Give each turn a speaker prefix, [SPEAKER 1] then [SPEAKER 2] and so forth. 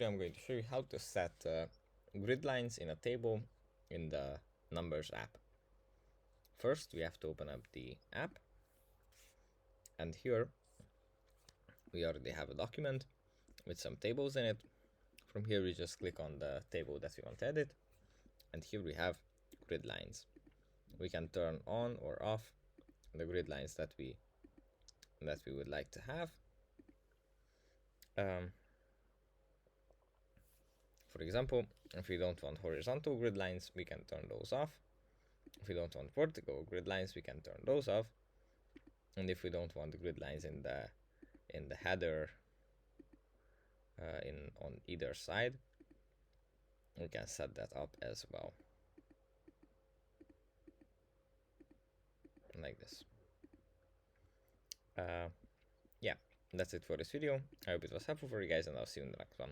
[SPEAKER 1] video I'm going to show you how to set grid lines in a table in the Numbers app. First, we have to open up the app, and here we already have a document with some tables in it. From here we just click on the table that we want to edit, and here we have grid lines. We can turn on or off the grid lines that we would like to have. For example, if we don't want horizontal grid lines, we can turn those off. If we don't want vertical grid lines, we can turn those off. And if we don't want the grid lines in the header on either side, we can set that up as well, like this. Yeah, that's it for this video. I hope it was helpful for you guys, and I'll see you in the next one.